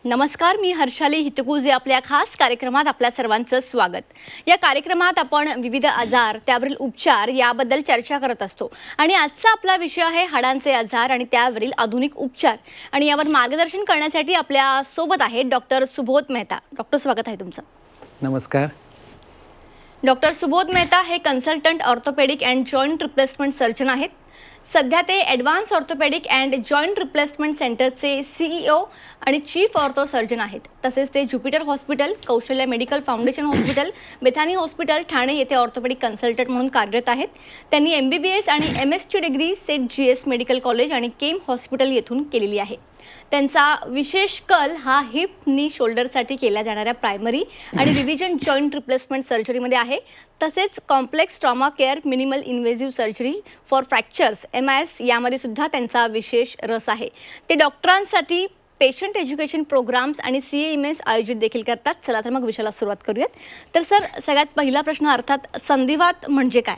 नमस्कार, मी हर्षाली हितकुजे आपल्या खास कार्यक्रमात आपल्या सर्वांचं स्वागत. या कार्यक्रमात आपण विविध आजार, त्यावरील उपचार याबद्दल चर्चा करत असतो. आणि आजचा आपला विषय आहे हाडांचे आजार आणि त्यावरील आधुनिक उपचार. आणि यावर मार्गदर्शन करण्यासाठी आपल्या सोबत आहेत डॉक्टर सुबोध मेहता. डॉक्टर, स्वागत आहे तुमचं. नमस्कार. डॉक्टर सुबोध मेहता हे consultant orthopaedic and joint replacement surgeon आहेत. सध्या ते advance orthopaedic and joint replacement सेंटरचे CEO आणि चीफ ऑर्थो सर्जन आहेत. तसेच ते ज्युपिटर हॉस्पिटल, कौशल्य medical foundation hospital, Bethany hospital Thane येथे ऑर्थोपेडिक कन्सल्टंट म्हणून कार्यरत आहेत. त्यांनी MBBS आणि MS ची degree set GS medical college आणि केम हॉस्पिटल येथून केलेली आहे. त्यांचा विशेष कल हा हिप नी शोल्डरसाठी केल्या जाणाऱ्या प्रायमरी आणि रिव्हिजन जॉईंट रिप्लेसमेंट सर्जरीमध्ये आहे. तसेच complex trauma care, minimal invasive surgery for fractures MIS यामध्ये सुद्धा त्यांचा विशेष रस आहे. ते डॉक्टरांसाठी पेशंट एज्युकेशन प्रोग्राम्स आणि CAMS आयोजित देखील करतात. चला तर मग विषयाला सुरुवात करूयात. तर सर, सगळ्यात पहिला प्रश्न अर्थात संधिवात म्हणजे काय?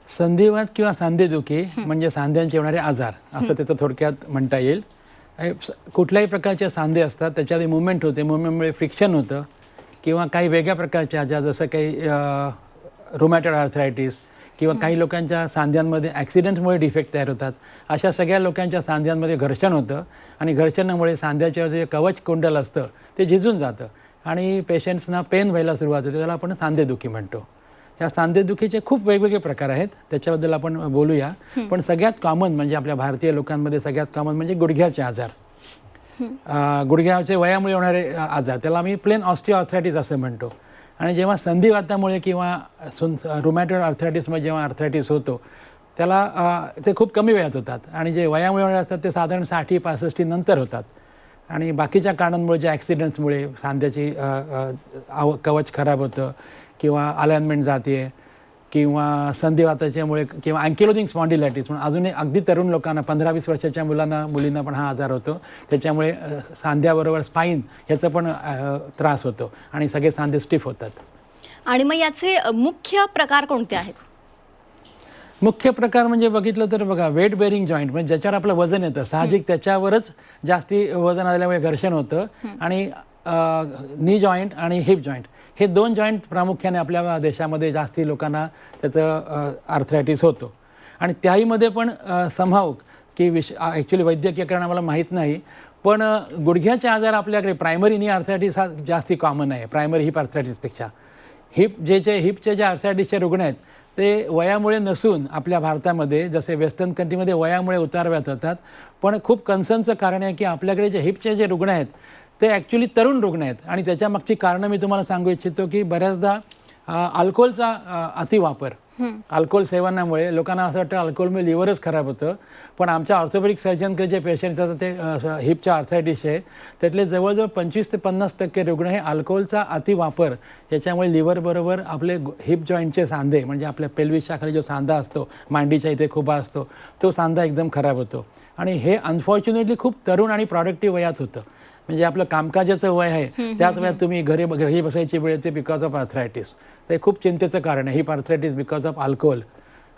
संधिवात किंवा सांधेदुखी म्हणजे सांध्यांचे येणारे आजार असं त्याचं थोडक्यात म्हणता येईल. कुठल्याही प्रकारचे सांधे असतात, त्याच्यात मुवमेंट होते, मुवमेंटमुळे फ्रिक्शन होतं किंवा काही वेगळ्या प्रकारचे आजार जसं काही रुमॅटॉइड आर्थरायटिस किंवा काही लोकांच्या सांध्यांमध्ये ॲक्सिडेंट्समुळे डिफेक्ट तयार होतात. अशा सगळ्या लोकांच्या सांध्यांमध्ये घर्षण होतं आणि घर्षणामुळे सांध्याच्या जे कवच कुंडल असतं ते झिजून जातं आणि पेशंट्सना पेन व्हायला सुरुवात होते. त्याला आपण सांधेदुखी म्हणतो. या सांधेदुखीचे खूप वेगवेगळे प्रकार आहेत, त्याच्याबद्दल आपण बोलूया. पण सगळ्यात कॉमन म्हणजे आपल्या भारतीय लोकांमध्ये सगळ्यात कॉमन म्हणजे गुडघ्याचे आजार. गुडघ्याचे वयामुळे होणारे आजार, त्याला आम्ही प्लेन ऑस्टिओआर्थरायटिस असं म्हणतो. आणि जेव्हा संधिवातामुळे किंवा रुमॅटॉइड आर्थरायटिसमुळे जेव्हा आर्थरायटिस होतो त्याला ते खूप कमी वयात होतात आणि जे वयामुळे होणारे असतात ते साधारण 60-65 नंतर होतात. आणि बाकीच्या कारणांमुळे, जे ॲक्सिडेंट्समुळे सांध्याची कवच खराब होतं किंवा अलाइनमेंट जाते किंवा संधिवाताच्यामुळे किंवा अँकिलोजिंग स्पॉन्डिलायटिस म्हणून अजूनही अगदी तरुण लोकांना 15-20 वर्षाच्या मुलींना पण हा आजार होतो. त्याच्यामुळे सांध्याबरोबर स्पाईन ह्याचा पण त्रास होतो आणि सगळे सांधे स्टिफ होतात. आणि मग याचे मुख्य प्रकार कोणते आहेत? मुख्य प्रकार म्हणजे बघितलं तर बघा, वेट बेअरिंग जॉईंट म्हणजे ज्याच्यावर आपलं वजन येतं, साहजिक त्याच्यावरच जास्ती वजन आल्यामुळे घर्षण होतं. आणि नी जॉईंट आणि हिप जॉईंट हे दोन जॉईंट प्रामुख्याने आपल्या देशामध्ये जास्ती लोकांना त्याचं आर्थरायटिस होतो. आणि त्याहीमध्ये पण संभाव की ॲक्च्युली वैद्यकीय कारण आम्हाला माहीत नाही, पण गुडघ्याचे आजार आपल्याकडे प्रायमरी नी आर्थरायटिस हा जास्ती कॉमन आहे प्रायमरी हिप आर्थरायटिसपेक्षा. हिपचे जे आर्थरायटिसचे रुग्ण आहेत ते वयामुळे नसून आपल्या भारतामध्ये जसे वेस्टर्न कंट्रीमध्ये वयामुळे उतारवयात होतात. पण खूप कन्सर्नचं कारण आहे की आपल्याकडे जे हिपचे जे रुग्ण आहेत ते ॲक्च्युली तरुण रुग्ण आहेत. आणि त्याच्यामागची कारणं मी तुम्हाला सांगू इच्छितो की बऱ्याचदा अल्कोहोलचा अतिवापर, अल्कोहोल सेवनामुळे लोकांना असं वाटतं अल्कोहोलमुळे लिव्हरच खराब होतं. पण आमच्या ऑर्थोपेडिक सर्जनकडे जे पेशंट्स असतात ते हिपच्या आर्थरायटिस आहे त्यातले जवळजवळ 25 ते 50% रुग्ण हे अल्कोहोलचा अतिवापर याच्यामुळे लिव्हरबरोबर आपले हिप जॉईंटचे सांधे म्हणजे आपल्या पेल्विसच्या खाली जो सांधा असतो, मांडीच्या इथे खुबा असतो, तो सांधा एकदम खराब होतो. आणि हे अनफॉर्च्युनेटली खूप तरुण आणि प्रॉडक्टिव्ह वयात होतं. म्हणजे आपलं कामकाजाचं वय आहे त्याच वयात तुम्ही घरी बसायची वेळ येते बिकॉज ऑफ आर्थरायटिस. तर हे खूप चिंतेचं कारण आहे, heap arthritis because of alcohol.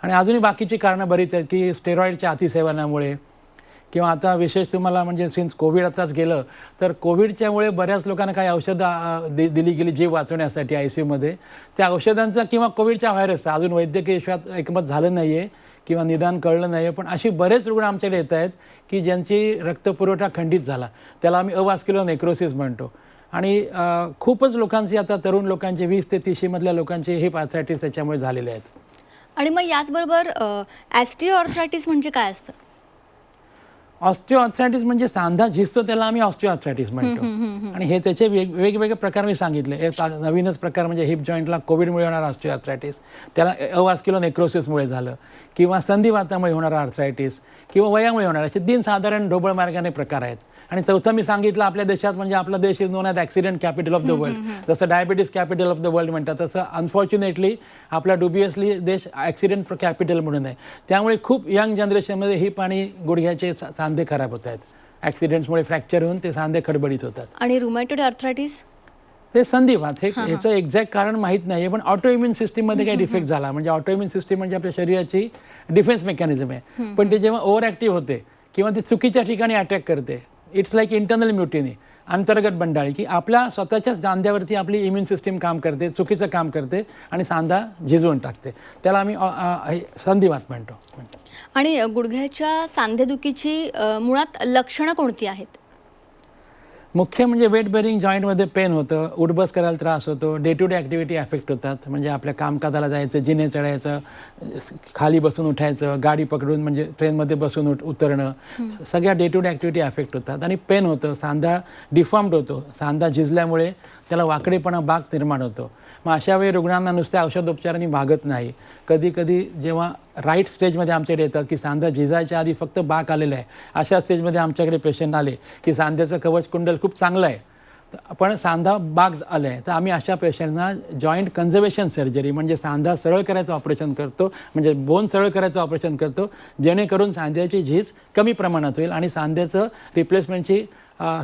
आणि अजूनही बाकीची कारणं बरीच आहेत की स्टेरॉईडच्या अतिसेवनामुळे किंवा आता विशेष तुम्हाला म्हणजे सिन्स कोविड आताच गेलं तर कोविडच्यामुळे बऱ्याच लोकांना काही औषधं दिली गेली जीव वाचवण्यासाठी ICUमध्ये. त्या औषधांचा किंवा कोविडच्या व्हायरसचा अजून वैद्यकीय विश्वात एकमत झालं नाही आहे किंवा निदान कळलं नाही आहे. पण अशी बरेच रुग्ण आमच्याकडे येत आहेत की ज्यांची रक्तपुरवठा खंडित झाला, त्याला आम्ही अवास्क्युलर नेक्रोसिस म्हणतो. आणि खूपच लोकांची आता तरुण लोकांचे 20 ते 30 मधल्या लोकांचे हिप आर्थरायटिस त्याच्यामुळे झालेले आहेत. आणि मग याचबरोबर ऑस्टिओआर्थरायटिस म्हणजे काय असतं? ऑस्टिओआर्थरायटिस म्हणजे सांधा झिजतो त्याला आम्ही ऑस्टिओआर्थरायटिस म्हणतो. आणि हे त्याचे वेगवेगळे प्रकार मी सांगितले. एक नवीनच प्रकार म्हणजे हिप जॉईंटला कोविडमुळे होणारा ऑस्टिओआर्थरायटिस, त्याला अवास्क्युलर नेक्रोसिसमुळे झालं किंवा संधिवातामुळे होणारा आर्थरायटिस किंवा वयामुळे होणारा, असे 3 साधारण ढोबळ मार्गाने प्रकार आहेत. आणि चौथा मी सांगितलं आपल्या देशात म्हणजे आपला देश is known as accident capital of the world. जसं diabetes capital of the world म्हणतात तसं अनफॉर्च्युनेटली आपला डुबियसली देश ॲक्सिडेंट कॅपिटल म्हणून आहे. त्यामुळे खूप यंग जनरेशनमध्ये हिप आणि गुडघ्याचे सांधे खराब होत आहेत. ॲक्सिडेंट्समुळे फ्रॅक्चर होऊन ते सांधे खडबडीत होतात. आणि रुमॅटॉइड आर्थरायटिस ते संधिवात, हे ह्याचं एक्झॅक्ट कारण माहीत नाही आहे. पण ऑटोइम्युन सिस्टीममध्ये काही डिफेक्ट झाला म्हणजे ऑटोइम्युन सिस्टीम म्हणजे आपल्या शरीराची डिफेन्स मेकॅनिझम आहे. पण ते जेव्हा ओव्हर ॲक्टिव्ह होते किंवा ते चुकीच्या ठिकाणी अटॅक करते, इट्स लाईक इंटरनल म्युटिनी, अंतर्गत बंडाळी, की आपल्या स्वतःच्याच जांद्यावरती आपली इम्युन सिस्टीम काम करते, चुकीचं काम करते आणि सांधा झिजवून टाकते. त्याला आम्ही संधिवात म्हणतो. आणि गुडघ्याच्या सांधेदुखीची मुळात लक्षणं कोणती आहेत? मुख्य म्हणजे वेट बेरिंग जॉईंटमध्ये पेन होतं, उठबस करायला त्रास होतो, day to day activity affect होतात. म्हणजे आपल्या कामकाजाला जायचं, जिने चढायचं, खाली बसून उठायचं, गाडी पकडून म्हणजे ट्रेनमध्ये बसून उतरणं, सगळ्या day to day activity affect होतात. आणि पेन होतं, सांधा डिफॉर्म्ड होतो, सांधा झिजल्यामुळे त्याला वाकडेपणा बाक निर्माण होतो. मग अशा वेळी रुग्णांना नुसत्या औषधोपचारांनी भागत नाही. कधी कधी जेव्हा राईट स्टेजमध्ये आमच्याकडे येतात की सांधा झिजायच्या आधी फक्त बाक आलेला आहे, अशा स्टेजमध्ये आमच्याकडे पेशंट आले की सांध्याचं कवच कुंडल खूप चांगलं आहे पण सांधा बाग आलं आहे, तर आम्ही अशा पेशंटना जॉईंट कन्झर्वेशन सर्जरी म्हणजे सांधा सरळ करायचं ऑपरेशन करतो, म्हणजे बोन सरळ करायचं ऑपरेशन करतो, जेणेकरून सांध्याची झीज कमी प्रमाणात होईल आणि सांध्याचं रिप्लेसमेंटची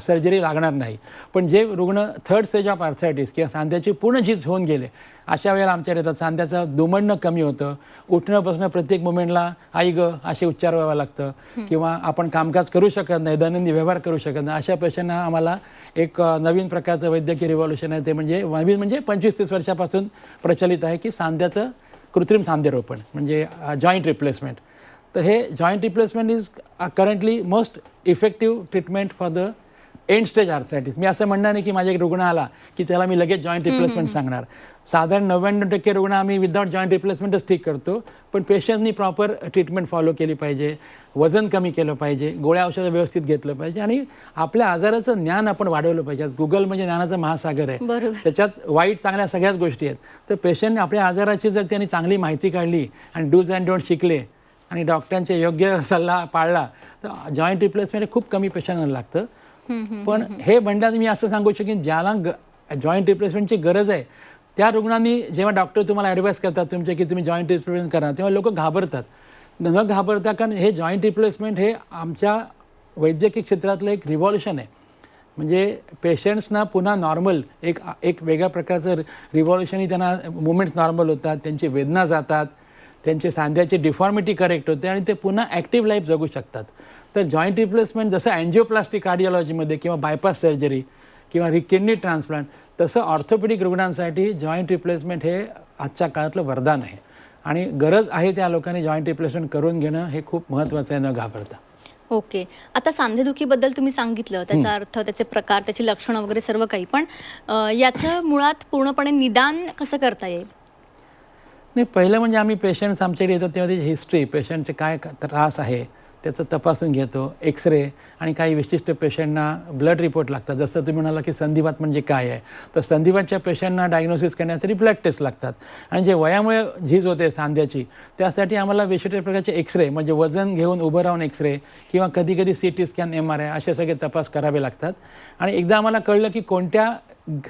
सर्जरी लागणार नाही. पण जे रुग्ण थर्ड स्टेज ऑफ आर्थरायटिस किंवा सांध्याची पूर्ण झीज होऊन गेले, अशा वेळेला आमच्याकडे येतात. सांध्याचं दुमडणं कमी होतं, उठणं बसणं प्रत्येक मोमेंटला आई ग असे उच्चार व्हावं लागतं, किंवा आपण कामकाज करू शकत नाही, दैनंदिन व्यवहार करू शकत नाही. अशा पेशंटना आम्हाला एक नवीन प्रकारचं वैद्यकीय रिव्हॉल्युशन आहे, ते म्हणजे नवीन म्हणजे 25-30 वर्षापासून प्रचलित आहे की सांध्याचं कृत्रिम सांधेरोपण म्हणजे जॉईंट रिप्लेसमेंट. तर हे joint replacement is currently most effective treatment for the end stage arthritis. मी असं म्हणणार नाही की माझ्या एक रुग्ण आला की त्याला मी लगेच जॉईंट रिप्लेसमेंट सांगणार. साधारण 99% रुग्ण आम्ही विदाउट जॉईंट रिप्लेसमेंटच ठीक करतो, पण पेशंटनी प्रॉपर ट्रीटमेंट फॉलो केली पाहिजे, वजन कमी केलं पाहिजे, गोळ्या औषधं व्यवस्थित घेतलं पाहिजे आणि आपल्या आजाराचं ज्ञान आपण वाढवलं पाहिजे. गुगल म्हणजे ज्ञानाचा महासागर आहे, त्याच्यात वाईट चांगल्या सगळ्याच गोष्टी आहेत. तर पेशंटने आपल्या आजाराची जर त्यांनी चांगली माहिती काढली आणि डूज अँड डोंट शिकले आणि डॉक्टरांचे योग्य सल्ला पाळला तर जॉईंट रिप्लेसमेंट खूप कमी पेशंटना लागतं. पण हे म्हणतात मी असं सांगू शकेन ज्याला जॉईंट रिप्लेसमेंटची गरज आहे त्या रुग्णांनी जेव्हा डॉक्टर तुम्हाला ॲडवाईस करतात तुमचे की तुम्ही जॉईंट रिप्लेसमेंट करा, तेव्हा लोक घाबरतात. न घाबरता, कारण हे जॉईंट रिप्लेसमेंट हे आमच्या वैद्यकीय क्षेत्रातलं एक रिव्हॉल्युशन आहे. म्हणजे पेशंट्सना पुन्हा नॉर्मल एक वेगळ्या प्रकारचं रिव्हॉल्युशन, त्यांना मुवमेंट्स नॉर्मल होतात, त्यांची वेदना जातात, त्यांचे सांध्याची डिफॉर्मिटी करेक्ट होते आणि ते पुन्हा ॲक्टिव्ह लाईफ जगू शकतात. तर जॉईंट रिप्लेसमेंट जसं अँजिओप्लास्टी कार्डिओलॉजीमध्ये किंवा बायपास सर्जरी किंवा किडनी ट्रान्सप्लांट, तसं ऑर्थोपेडिक रुग्णांसाठी जॉईंट रिप्लेसमेंट हे आजच्या काळातलं वरदान आहे आणि गरज आहे त्या लोकांनी जॉईंट रिप्लेसमेंट करून घेणं हे खूप महत्त्वाचं आहे, न घाबरता. ओके. आता सांधेदुखीबद्दल तुम्ही सांगितलं, त्याचा अर्थ, त्याचे प्रकार, त्याची लक्षणं वगैरे सर्व काही, पण याचं मुळात पूर्णपणे निदान कसं करता येईल? नाही, पहिलं म्हणजे आम्ही पेशंट्स आमच्याकडे येतात तेव्हा त्याची हिस्ट्री, पेशंटचे काय त्रास आहे त्याचं तपासून घेतो, एक्सरे, आणि काही विशिष्ट पेशंटना ब्लड रिपोर्ट लागतात. जसं तुम्ही म्हणाला की संधिवात म्हणजे काय आहे, तर संधिवातच्या पेशंटना डायग्नोसिस करण्यासाठी ब्लड टेस्ट लागतात. आणि जे वयामुळे झीज होते सांध्याची त्यासाठी आम्हाला विशिष्ट प्रकारचे एक्सरे म्हणजे वजन घेऊन उभं राहून एक्सरे किंवा कधी कधी CT स्कॅन, MRI असे सगळे तपास करावे लागतात. आणि एकदा आम्हाला कळलं की कोणत्या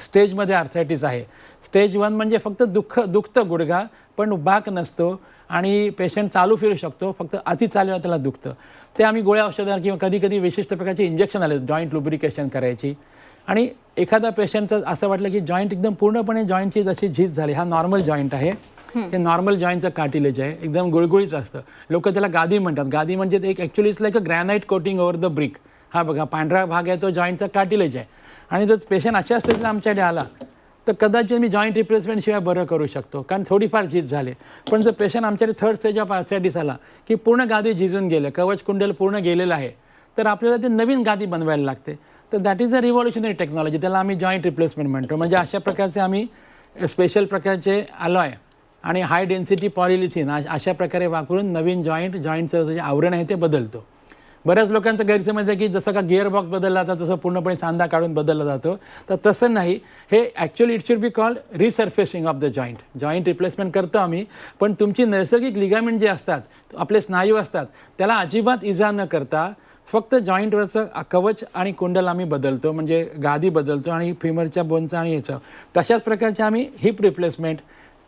स्टेजमध्ये आर्थरायटिस आहे. स्टेज 1 म्हणजे फक्त दुखतं गुडघा पण बाक नसतो आणि पेशंट चालू फिरू शकतो, फक्त अति चालल्यावर त्याला दुखतं. ते आम्ही गोळ्या औषधांना किंवा कधी कधी विशिष्ट प्रकारचे इंजेक्शन आले जॉईंट लुब्रिकेशन करायची. आणि एखादा पेशंटचं असं वाटलं की जॉईंट एकदम पूर्णपणे जॉईंटची जशी झीज झाली, हा नॉर्मल जॉईंट आहे, हे नॉर्मल जॉईंटचं कार्टिलेज आहे, एकदम गुळगुळीच असतं. लोक त्याला गादी म्हणतात. गादी म्हणजे एक actually it's like a granite coating over the brick. हा बघा पांढरा भाग आहे तो जॉईंटचा कार्टिलेज आहे. आणि जर पेशंट अशा स्टेजला आमच्याकडे आला तर कदाचित मी जॉईंट रिप्लेसमेंट शिवाय बरं करू शकतो, कारण थोडीफार झीज झाले. पण जर पेशंट आमच्याकडे थर्ड स्टेज ऑफ आर्थरायटिस आला की पूर्ण गादी झिजून गेलं, कवच कुंडल पूर्ण गेलेलं आहे, तर आपल्याला ते नवीन गादी बनवायला लागते. तर that is a revolutionary technology, त्याला आम्ही जॉईंट रिप्लेसमेंट म्हणतो. म्हणजे अशा प्रकारचे आम्ही स्पेशल प्रकारचे अलॉय आणि हाय डेन्सिटी पॉलिलिथिन अशा प्रकारे वापरून नवीन जॉईंटचं जे आवरण आहे ते बदलतो. बऱ्याच लोकांचं गैरसमज आहे की जसं का गिअर बॉक्स बदलला जातो तसं पूर्णपणे सांधा काढून बदलला जातो, तर तसं नाही. हे actually it should be called resurfacing of the joint. Joint replacement करतो आम्ही, पण तुमची नैसर्गिक लिगामेंट जे असतात, आपले स्नायू असतात, त्याला अजिबात इजा न करता फक्त जॉईंटवरचं कवच आणि कुंडल आम्ही बदलतो, म्हणजे गादी बदलतो आणि फिमरच्या बोनचं आणि याचं. तशाच प्रकारचे आम्ही heap replacement,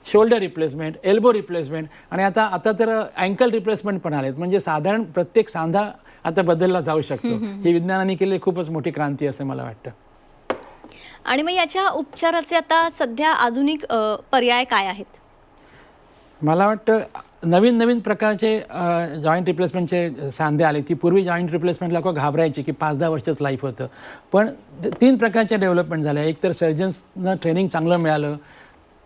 shoulder replacement, elbow replacement आणि आता तर अँकल रिप्लेसमेंट पण आलेत. म्हणजे साधारण प्रत्येक सांधा आता बदलला जाऊ शकतो. ही विज्ञानाने केलेली खूपच मोठी क्रांती असं मला वाटतं. आणि मग याच्या उपचाराचे आता सध्या आधुनिक पर्याय काय आहेत? मला वाटतं नवीन नवीन प्रकारचे जॉईंट रिप्लेसमेंटचे सांधे आले. ती पूर्वी जॉईंट रिप्लेसमेंट लोक घाबरायची की 5-10 वर्षच लाईफ होतं. पण 3 प्रकारच्या डेव्हलपमेंट झाल्या. एक तर सर्जन्सना ट्रेनिंग चांगलं मिळालं,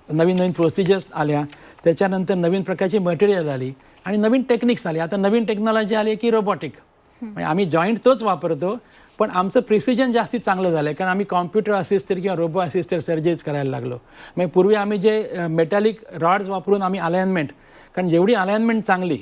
नवीन नवीन प्रोसिजर्स आल्या, त्याच्यानंतर नवीन प्रकारची मटेरियल आली आणि नवीन टेक्निक्स आली. आता नवीन टेक्नॉलॉजी आली की रोबोटिक. म्हणजे आम्ही जॉईंट तोच वापरतो, पण आमचं प्रिसिजन जास्ती चांगलं झालं आहे, कारण आम्ही कॉम्प्युटर असिस्टेड किंवा रोबो असिस्टेड सर्जरीज करायला लागलो. म्हणजे पूर्वी आम्ही जे मेटॅलिक रॉड्स वापरून आम्ही अलाइनमेंट, कारण जेवढी अलाइनमेंट चांगली,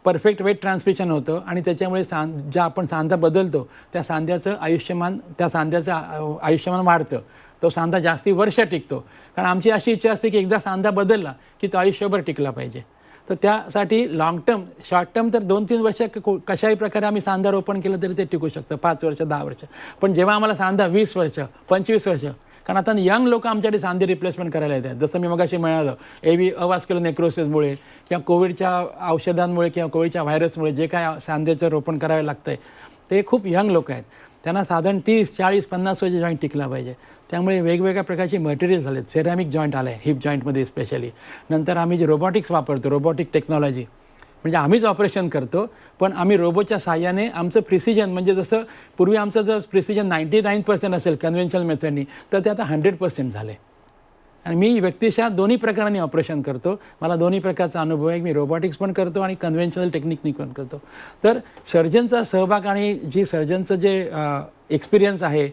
परफेक्ट वेट ट्रान्समिशन होतं आणि त्याच्यामुळे ज्या आपण सांधा बदलतो त्या सांध्याचं आयुष्यमान वाढतं. तो सांधा जास्ती वर्ष टिकतो, कारण आमची अशी इच्छा असते की एकदा सांधा बदलला की तो आयुष्यभर टिकला पाहिजे. तर त्यासाठी लॉंग टर्म, शॉर्ट टर्म तर 2-3 वर्ष कशाही प्रकारे आम्ही सांधा रोपण केलं तरी ते टिकू शकतं, 5 वर्ष 10 वर्ष. पण जेव्हा आम्हाला सांधा 20 वर्ष 25 वर्ष, कारण आता यंग लोक आमच्याकडे सांधे रिप्लेसमेंट करायला येतात. जसं मी मगाशी म्हणालो, अवास्क्युलर नेक्रोसिसमुळे किंवा कोविडच्या औषधांमुळे किंवा कोविडच्या व्हायरसमुळे जे काय सांधेचं रोपण करावं लागतं आहे ते खूप यंग लोक आहेत. त्यांना साधारण 30, 40, 50 वर्ष जॉईंट टिकला पाहिजे. त्यामुळे वेगवेगळ्या प्रकारचे मटेरियल झालेत. सेरॅमिक जॉईंट आलं आहे हिप जॉईंटमध्ये स्पेशली. नंतर आम्ही जे रोबोटिक्स वापरतो, रोबोटिक टेक्नॉलॉजी, म्हणजे आम्हीच ऑपरेशन करतो, पण आम्ही रोबोटच्या साहाय्याने आमचं प्रिसिजन, म्हणजे जसं पूर्वी आमचं जर प्रिसिजन 99% असेल कन्व्हेन्शनल मेथडनी, तर ते आता 100% झाले. आणि मी व्यक्तिशः दोन्ही प्रकारांनी ऑपरेशन करतो. मला दोन्ही प्रकारचा अनुभव आहे. मी रोबोटिक्स पण करतो आणि कन्व्हेन्शनल टेक्निकनी पण करतो. तर सर्जनचा सहभाग आणि जी सर्जनचं जे एक्सपिरियन्स आहे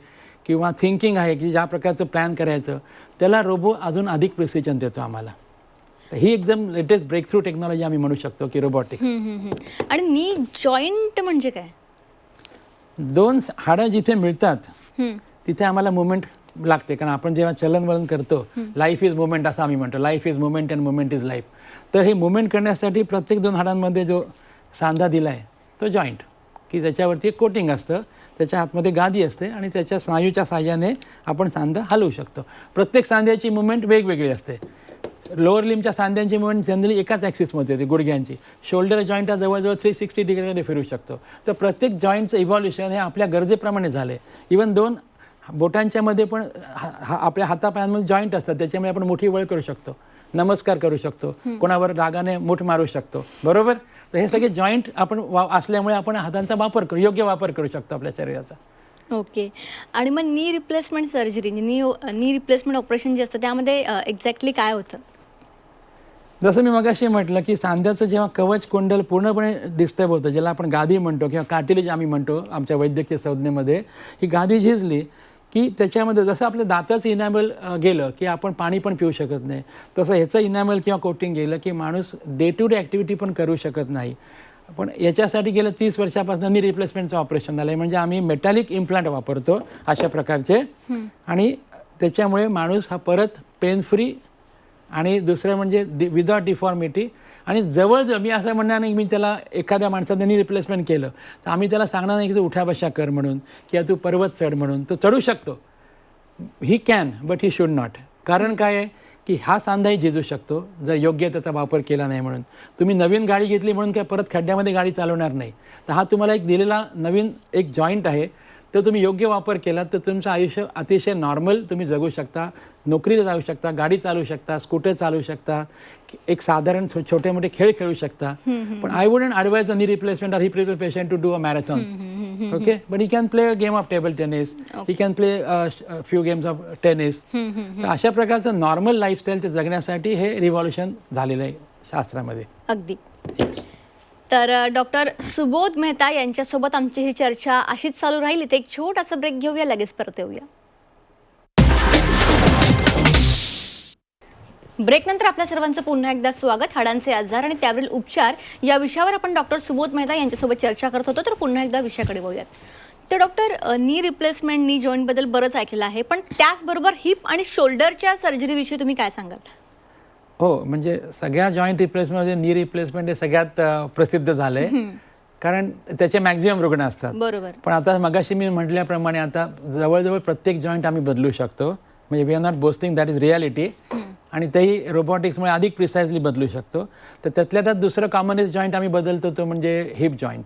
किंवा थिंकिंग आहे की ज्या प्रकारचं प्लॅन करायचं, त्याला रोबो अजून अधिक प्रिसिजन देतो आम्हाला. तर ही एकदम लेटेस्ट ब्रेक थ्रू टेक्नॉलॉजी आम्ही म्हणू शकतो की रोबोटिक्स. आणि नी जॉईंट म्हणजे काय? 2 हाडं जिथे मिळतात तिथे आम्हाला मुवमेंट लागते, कारण आपण जेव्हा चलनवलन करतो, लाईफ इज मुवमेंट असं आम्ही म्हणतो. Life is movement and movement is life. तर हे मुवमेंट करण्यासाठी प्रत्येक 2 हाडांमध्ये जो सांधा दिला आहे तो जॉईंट, की त्याच्यावरती एक कोटिंग असतं, त्याच्या आतमध्ये गादी असते आणि त्याच्या स्नायूच्या साहाय्याने आपण सांधा हलवू शकतो. प्रत्येक सांध्याची मुवमेंट वेगवेगळी असते. लोअर लिमच्या सांध्यांची मुवमेंट जनरली एकाच ॲक्सिसमध्ये होते, गुडघ्यांची. शोल्डर जॉईंट हा जवळजवळ 360 डिग्रीमध्ये फिरू शकतो. तर प्रत्येक जॉईंटचं इव्हॉल्युशन हे आपल्या गरजेप्रमाणे झालं आहे. इवन 2 बोटांच्यामध्ये पण आपल्या हातापायांमध्ये जॉईंट असतात, त्याच्यामुळे आपण मोठी वळ करू शकतो, नमस्कार करू शकतो, कोणावर रागाने मूठ मारू शकतो, बरोबर. तर हे सगळे जॉईंट आपण असल्यामुळे आपण हातांचा योग्य वापर करू शकतो आपल्या शरीराचा. ओके. आणि मग knee replacement surgery, knee replacement operation जे असतं त्यामध्ये एक्झॅक्टली काय होतं? जसं मी मगाशी म्हटलं की सांध्याचं जेव्हा कवच कुंडल पूर्णपणे डिस्टर्ब होतं, ज्याला आपण गादी म्हणतो किंवा कार्टिलेज आम्ही म्हणतो आमच्या वैद्यकीय संज्ञेमध्ये, ही गादी झिजली की त्याच्यामध्ये जसं आपलं दाताचं इनॅमल गेलं की आपण पाणी पण पिऊ शकत नाही, तसं ह्याचं इनॅमल किंवा कोटिंग गेलं की माणूस डे टू डे ॲक्टिव्हिटी पण करू शकत नाही. पण याच्यासाठी गेलं 30 वर्षापासून नी रिप्लेसमेंटचं ऑपरेशन झालं आहे. म्हणजे आम्ही मेटॅलिक इम्प्लांट वापरतो अशा प्रकारचे, आणि त्याच्यामुळे माणूस हा परत पेन फ्री आणि दुसरं म्हणजे विदाउट डिफॉर्मिटी. आणि जवळ मी असं म्हणणार नाही मी त्याला एखाद्या माणसाने नी रिप्लेसमेंट केलं तर आम्ही त्याला सांगणार नाही की तू उठा बशा कर म्हणून किंवा तू पर्वत चढ म्हणून. तो चढू शकतो, he can, but he should not. कारण काय आहे की हा सांधाही झिजू शकतो जर योग्य त्याचा वापर केला नाही म्हणून. तुम्ही नवीन गाडी घेतली म्हणून काय परत खड्ड्यामध्ये गाडी चालवणार नाही. तर हा तुम्हाला एक दिलेला नवीन एक जॉईंट आहे, तर तुम्ही योग्य वापर केला तर तुमचं आयुष्य अतिशय नॉर्मल तुम्ही जगू शकता, नोकरीला जाऊ शकता, गाडी चालवू शकता, स्कूटर चालवू शकता, एक साधारण छोटे मोठे खेळ खेळू शकता. पण I wouldn't advise a knee replacement or hip replacement to do a marathon. Okay, but he can play a game of table tennis, he can play few games of tennis. तर अशा प्रकारचं नॉर्मल लाईफस्टाईल ते जगण्यासाठी हे revolution झालेलं आहे शास्त्रामध्ये. अगदी. तर डॉक्टर सुबोध मेहता यांच्यासोबत आमची ही चर्चा अशीच चालू राहील. इथे एक छोटासा ब्रेक घेऊया, लगेच परत येऊया. ब्रेकनंतर आपल्या सर्वांचं पुन्हा एकदा स्वागत. हाडांचे आजार आणि त्यावरील उपचार या विषयावर आपण डॉक्टर सुबोध मेहता यांच्यासोबत चर्चा करत होतो. तर पुन्हा एकदा विषयाकडे वळूयात. तर डॉक्टर, नी रिप्लेसमेंट, नी जॉईंटबद्दल बरंच ऐकलेलं आहे, पण त्याचबरोबर हिप आणि शोल्डरच्या सर्जरीविषयी तुम्ही काय सांगाल? हो, म्हणजे सगळ्या जॉईंट रिप्लेसमेंटमध्ये नी रिप्लेसमेंट हे सगळ्यात प्रसिद्ध झालं आहे, कारण त्याचे मॅक्झिमम रुग्ण असतात. बरोबर. पण आता मगाशी मी म्हटल्याप्रमाणे आता जवळजवळ प्रत्येक जॉईंट आम्ही बदलू शकतो. म्हणजे we are not boasting, that is reality. आणि तेही रोबोटिक्समुळे अधिक प्रिसाइजली बदलू शकतो. तर त्यातल्या त्यात दुसरं कॉमनेस्ट जॉईंट आम्ही बदलतो तो म्हणजे हिप जॉईंट.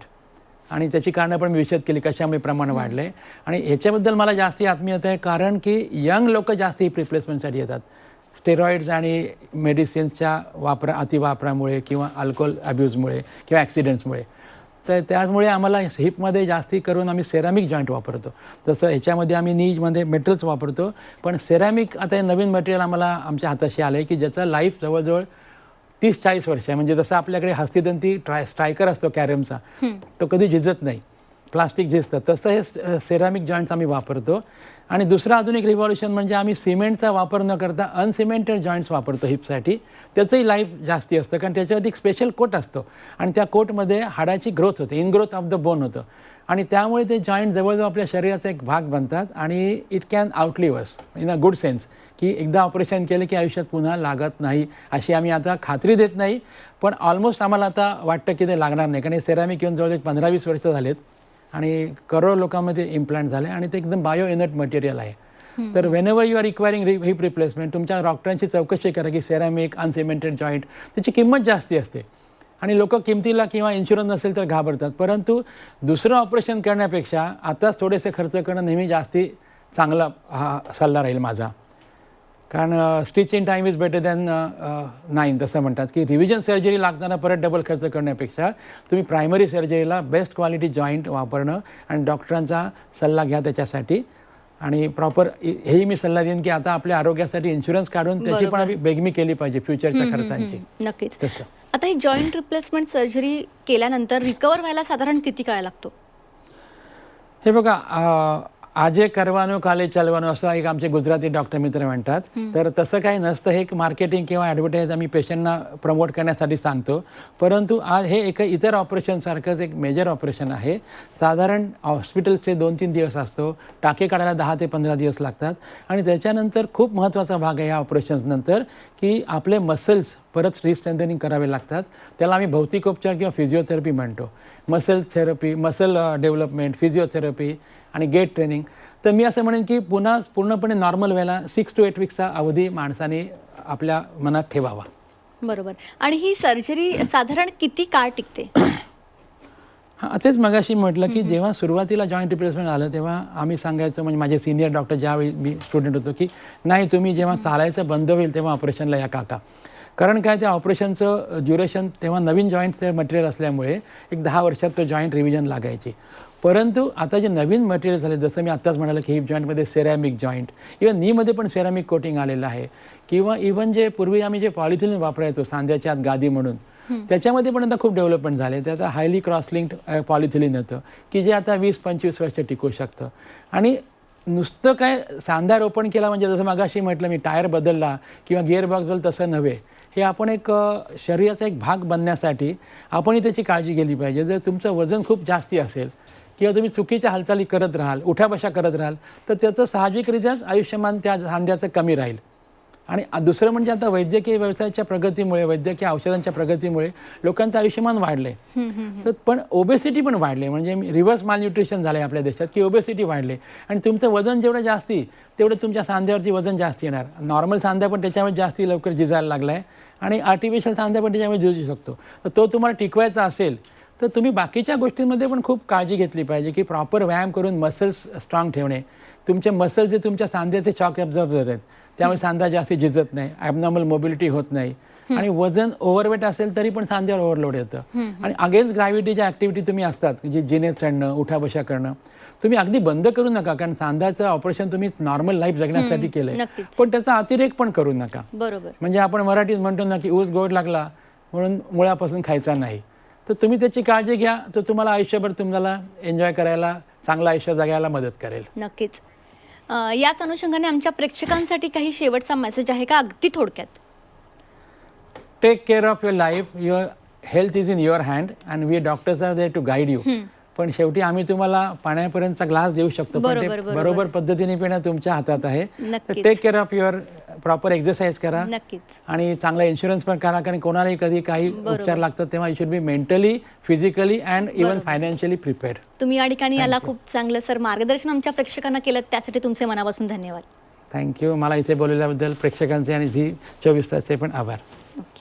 आणि त्याची कारणं पण मी विशद केली कशामुळे प्रमाण वाढलं आहे. आणि ह्याच्याबद्दल मला जास्ती आत्मीयता आहे, कारण की यंग लोक जास्त हिप रिप्लेसमेंटसाठी येतात. स्टेरॉइड्स आणि मेडिसिन्सच्या अतिवापरामुळे किंवा अल्कोहोल अब्यूजमुळे किंवा ॲक्सिडेंट्समुळे. तर त्यामुळे आम्हाला हिपमध्ये जास्ती करून आम्ही सेरामिक जॉईंट वापरतो. जसं ह्याच्यामध्ये आम्ही नीजमध्ये मेटल्स वापरतो, पण सेरामिक आता हे नवीन मटेरियल आम्हाला आमच्या हाताशी आलं आहे की ज्याचं लाईफ जवळजवळ 30-40 वर्ष आहे. म्हणजे जसं आपल्याकडे हस्तिदंती स्ट्रायकर असतो कॅरमचा, तो कधी झिजत नाही, प्लास्टिक झिजतं, तसं हे सेरामिक जॉईंट्स आम्ही वापरतो. आणि दुसरं अजून एक रिव्हॉल्युशन म्हणजे आम्ही सिमेंटचा वापर न करता अनसिमेंटेड जॉईंट्स वापरतो हिपसाठी. त्याचंही लाईफ जास्ती असतं कारण त्याच्यावरती एक स्पेशल कोट असतो आणि त्या कोटमध्ये हाडाची ग्रोथ होते, इनग्रोथ ऑफ द बोन होतं आणि त्यामुळे ते जॉईंट जवळजवळ आपल्या शरीराचा एक भाग बनतात आणि it can outlive us in a good sense, की एकदा ऑपरेशन केलं की आयुष्यात पुन्हा लागत नाही अशी आम्ही आता खात्री देत नाही, पण ऑलमोस्ट आम्हाला आता वाटतं की ते लागणार नाही कारण हे सेरामिक येऊन जवळजवळ 15-20 वर्ष झालेत आणि करोड लोकांमध्ये इम्प्लांट झाले आणि ते एकदम बायो इनर्ट मटेरियल आहे. तर whenever you are requiring hip replacement तुमच्या डॉक्टरांची चौकशी करा की सेरामिक अनसिमेंटेड जॉईंट त्याची किंमत जास्ती असते आणि लोक किमतीला किंवा इन्शुरन्स नसेल तर घाबरतात, परंतु दुसरं ऑपरेशन करण्यापेक्षा आताच थोडेसे खर्च करणं नेहमी जास्ती चांगला हा सल्ला राहील माझा. कारण stitch in time is better than 9 तसं म्हणतात की रिव्हिजन सर्जरी लागताना परत डबल खर्च करण्यापेक्षा तुम्ही प्रायमरी सर्जरीला बेस्ट क्वालिटी जॉईंट वापरणं आणि डॉक्टरांचा सल्ला घ्या त्याच्यासाठी. आणि प्रॉपर हेही मी सल्ला देईन की आता आपल्या आरोग्यासाठी इन्शुरन्स काढून त्याची पण आम्ही बेगमी केली पाहिजे फ्युचरच्या खर्चांची. नक्कीच. तसं आता ही जॉईंट रिप्लेसमेंट सर्जरी केल्यानंतर रिकवर व्हायला साधारण किती काळ लागतो? हे बघा, आजे करवानो काले चलवानो असं एक आमचे गुजराती डॉक्टर मित्र म्हणतात. तर तसं काही नसतं, हे एक मार्केटिंग किंवा ॲडव्हर्टाईज आम्ही पेशंटना प्रमोट करण्यासाठी सांगतो. परंतु आज हे एक इतर ऑपरेशनसारखंच एक मेजर ऑपरेशन आहे. साधारण हॉस्पिटल स्टे 2-3 दिवस असतो, टाके काढायला 10 ते 15 दिवस लागतात आणि त्याच्यानंतर खूप महत्त्वाचा भाग आहे या ऑपरेशन्सनंतर की आपले मसल्स परत रिस्ट्रेंथनिंग करावे लागतात. त्याला आम्ही भौतिकोपचार किंवा फिजिओथेरपी म्हणतो. Muscle therapy, muscle development, physiotherapy आणि गेट ट्रेनिंग. तर मी असं म्हणेन की पुन्हा पूर्णपणे नॉर्मल व्हायला 6 to 8 वीक्सचा अवधी माणसाने आपल्या मनात ठेवावा. बरोबर. आणि ही सर्जरी साधारण किती काळ टिकते? हां, तेच मगाशी म्हटलं की जेव्हा सुरुवातीला जॉईंट रिप्लेसमेंट आलं तेव्हा आम्ही सांगायचं, म्हणजे माझे सिनियर डॉक्टर ज्यावेळी मी स्टुडंट होतो, की नाही तुम्ही जेव्हा चालायचं बंद होईल तेव्हा ऑपरेशनला या काका. कारण काय, त्या ऑपरेशनचं ड्युरेशन तेव्हा नवीन जॉईंटचं मटेरियल असल्यामुळे एक 10 वर्षात तो जॉईंट रिव्हिजन लागायची. परंतु आता जे नवीन मटेरियल झाले, जसं मी आत्ताच म्हणालं की हिप जॉईंटमध्ये सेरॅमिक जॉईंट, इव्हन नीमध्ये पण सेरॅमिक कोटिंग आलेलं आहे, किंवा इव्हन जे पूर्वी आम्ही जे पॉलिथिलिन वापरायचो सांध्याच्या आत गादी म्हणून, त्याच्यामध्ये पण आता खूप डेव्हलपमेंट झाले. ते आता हायली क्रॉसलिंक्ड पॉलिथिलिन येतं की जे आता 20-25 वर्ष टिकू शकतं. आणि नुसतं काय सांधा रोपण केला म्हणजे जसं मगाशी म्हटलं मी टायर बदलला किंवा गिअर बॉक्स बदल, तसं नव्हे. हे आपण एक शरीराचा एक भाग बनण्यासाठी आपणही त्याची काळजी घेतली पाहिजे. जर तुमचं वजन खूप जास्ती असेल किंवा तुम्ही चुकीच्या हालचाली करत राहाल, उठाबशा करत राहाल, तर त्याचं साहजिकरित्याच आयुष्यमान त्या सांध्याचं कमी राहील. आणि दुसरं म्हणजे आता वैद्यकीय व्यवसायाच्या प्रगतीमुळे, वैद्यकीय औषधांच्या प्रगतीमुळे लोकांचं आयुष्यमान वाढले, तर पण ओबेसिटी पण वाढले. म्हणजे रिव्हर्स मालन्यूट्रिशन झालं आहे आपल्या देशात की ओबेसिटी वाढले आणि तुमचं वजन जेवढं जास्ती तेवढं तुमच्या सांध्यावरती वजन जास्ती येणार. नॉर्मल सांध्या पण त्याच्यामुळे जास्ती लवकर झिजायला लागला आहे आणि आर्टिफिशियल सांध्या पण त्याच्यामुळे झिजू शकतो. तर तो तुम्हाला टिकवायचा असेल तर तुम्ही बाकीच्या गोष्टींमध्ये पण खूप काळजी घेतली पाहिजे की प्रॉपर व्यायाम करून मसल्स स्ट्रॉंग ठेवणे. तुमचे मसल्स जे तुमच्या सांध्याचे शॉक ॲब्झॉर्बर आहेत त्यामुळे सांधा जास्ती झिजत नाही, ॲबनॉर्मल मोबिलिटी होत नाही. आणि वजन ओव्हरवेट असेल तरी पण सांध्यावर ओव्हरलोड येतं. आणि अगेन्स्ट ग्रॅव्हिटीच्या ॲक्टिव्हिटी तुम्ही असतात, जी जिने चढणं, उठाबशा करणं, तुम्ही अगदी बंद करू नका. कारण सांध्याचं ऑपरेशन तुम्ही नॉर्मल लाईफ जगण्यासाठी केलंय, पण त्याचा अतिरेक पण करू नका. बरोबर. म्हणजे आपण मराठीत म्हणतो ना की ऊस गोड लागला म्हणून मुळापासून खायचा नाही. तर तुम्ही त्याची काळजी घ्या, तर तुम्हाला आयुष्यभर तुम्हाला एन्जॉय करायला, चांगलं आयुष्य जगायला मदत करेल. नक्कीच. याच अनुषंगाने आमच्या प्रेक्षकांसाठी काही शेवटचा मेसेज आहे का, अगदी थोडक्यात? Take care of your life. Your health is in your hand and we doctors are there to guide you. पण शेवटी आम्ही तुम्हाला पाण्यापर्यंतचा ग्लास देऊ शकतो, पण ते बरोबर पद्धतीने पिणं तुमच्या हातात आहे. Take care of your, proper exercise करा आणि चांगला इन्शुरन्स पण करा. कारण कोणालाही कधी काही उपचार लागतात तेव्हा you should be mentally, physically and even financially prepared. तुम्ही या ठिकाणी याला खूप चांगलं सर मार्गदर्शन आमच्या प्रेक्षकांना केलं, त्यासाठी तुमचे मनापासून धन्यवाद. थँक्यू. मला इथे बोलवल्याबद्दल प्रेक्षकांचे आणि झी 24 तासचे पण आभार.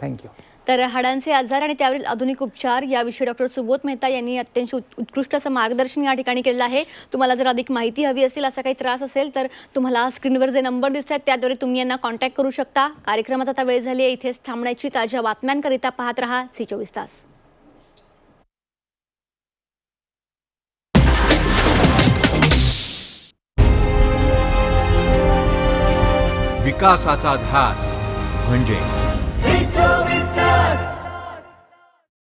थँक्यू. तर हाडांचे आजार आणि त्यावरील आधुनिक उपचार याविषयी डॉक्टर सुबोध मेहता यांनी अत्यंत उत्कृष्ट असं मार्गदर्शन या ठिकाणी केलेलं आहे. तुम्हाला जर अधिक माहिती हवी असेल, असा काही त्रास असेल, तर तुम्हाला स्क्रीनवर जे नंबर दिसत आहेत त्याद्वारे तुम्ही यांना कॉन्टॅक्ट करू शकता. कार्यक्रमात आता वेळ झाली आहे इथेच थांबण्याची. ताज्या बातम्यांकरिता पाहत रहा C24 तास. विकासाचा ध्यास म्हणजे